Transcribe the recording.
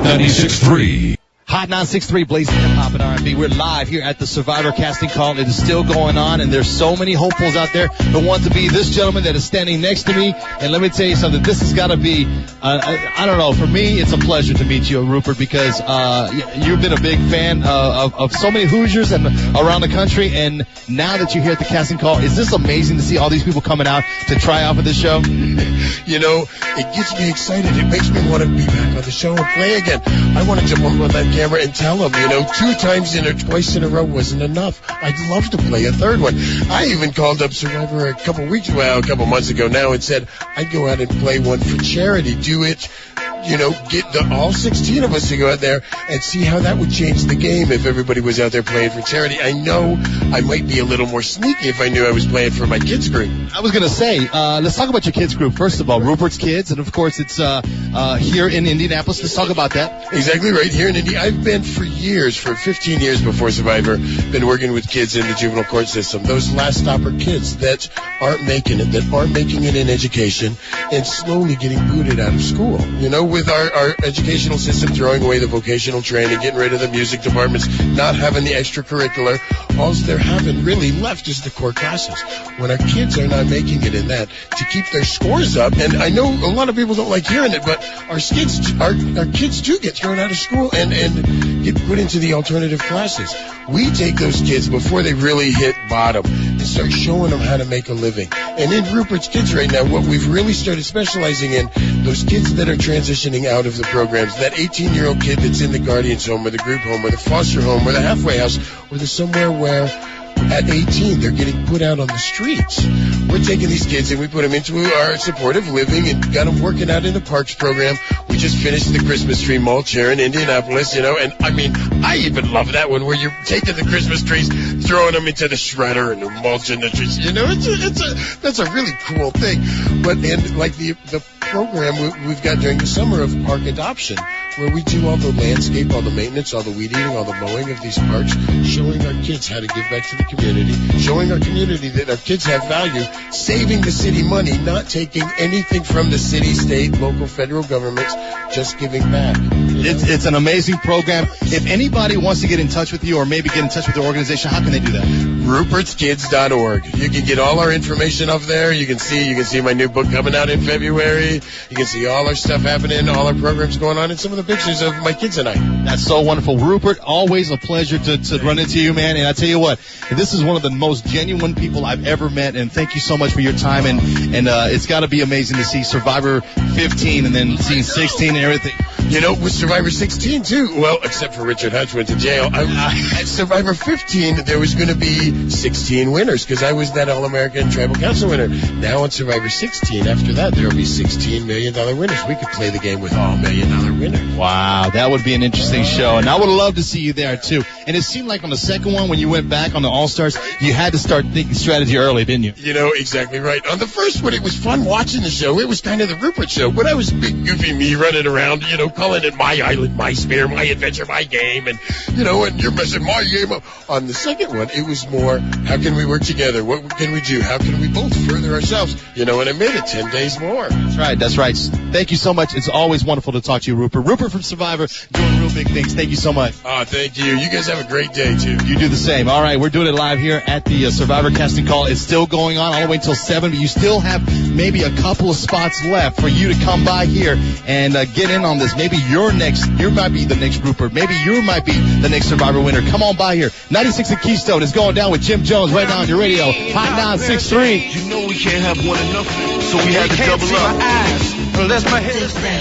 96.3. Hot 963, Blazing Hip Hop and R&B. We're live here at the Survivor casting call. It is still going on, and there's so many hopefuls out there who want to be this gentleman that is standing next to me. And let me tell you something. This has got to be, I don't know, for me, it's a pleasure to meet you, Rupert, because you've been a big fan of so many Hoosiers and around the country. And now that you're here at the casting call, is this amazing to see all these people coming out to try out for this show? You know, it gets me excited. It makes me want to be back on the show and play again. I want to jump on that camera and tell them, you know, twice in a row wasn't enough. I'd love to play a third one. I even called up Survivor a couple months ago now and said I'd go out and play one for charity. Do it, you know, get all 16 of us to go out there and see how that would change the game if everybody was out there playing for charity. I know I might be a little more sneaky if I knew I was playing for my kids group. I was going to say, let's talk about your kids group. First of all, Rupert's Kids, and of course it's here in Indianapolis. Let's talk about that. Exactly right, here in Indy. I've been for 15 years before Survivor, been working with kids in the juvenile court system. Those last stopper kids that aren't making it in education and slowly getting booted out of school. You know, with our educational system throwing away the vocational training, getting rid of the music departments, not having the extracurricular, all they're having really left is the core classes. When our kids are not making it in that, to keep their scores up, and I know a lot of people don't like hearing it, but our kids do get thrown out of school and get put into the alternative classes. We take those kids before they really hit bottom and start showing them how to make a living. And in Rupert's Kids right now, what we've really started specializing in, those kids that are transitioning out of the programs, that 18-year-old kid that's in the guardian's home or the group home or the foster home or the halfway house or the somewhere where at 18 they're getting put out on the streets. We're taking these kids and we put them into our supportive living and got them working out in the parks program. We just finished the Christmas tree mulch here in Indianapolis, you know, and I mean, I even love that one where you're taking the Christmas trees, throwing them into the shredder and they're mulching the trees. You know, that's a really cool thing. But and like the program we've got during the summer of park adoption, where we do all the landscape, all the maintenance, all the weed eating, all the mowing of these parks, showing our kids how to give back to the community, showing our community that our kids have value, saving the city money, not taking anything from the city, state, local, federal governments, just giving back. It's an amazing program. If anybody wants to get in touch with you or maybe get in touch with the organization, how can they do that? RupertsKids.org. You can get all our information up there. You can see my new book coming out in February. You can see all our stuff happening, all our programs going on, and some of the pictures of my kids and I. That's so wonderful. Rupert, always a pleasure to run into you, man. And I tell you what, this is one of the most genuine people I've ever met, and thank you so much for your time. And it's got to be amazing to see Survivor 15 and then seeing 16 and everything. You know, with Survivor 16, too, well, except for Richard Hutch went to jail, at Survivor 15, there was going to be 16 winners because I was that All-American Tribal Council winner. Now on Survivor 16, after that, there will be $16 million winners. We could play the game with all $1 million winners. Wow, that would be an interesting show, and I would love to see you there, too. And it seemed like on the second one, when you went back on the All-Stars, you had to start thinking strategy early, didn't you? You know, exactly right. On the first one, it was fun watching the show. It was kind of the Rupert show, but I was big, goofy me running around, you know, calling it my island, my sphere, my adventure, my game, and, you know, and you're messing my game up. On the second one, it was more, how can we work together? What can we do? How can we both further ourselves? You know, and I made it 10 days more. That's right. Thank you so much. It's always wonderful to talk to you, Rupert. Rupert from Survivor, doing real big things. Thank you so much. Oh, thank you. You guys have a great day, too. You do the same. All right, we're doing it live here at the Survivor casting call. It's still going on all the way until 7, but you still have maybe a couple of spots left for you to come by here and get in on this. Maybe you might be the next Rupert. Maybe you might be the next Survivor winner. Come on by here. 96 at Keystone is going down with Jim Jones right now on your radio. Hot 963. You know we can't have one enough, so we had to double up. Unless my head is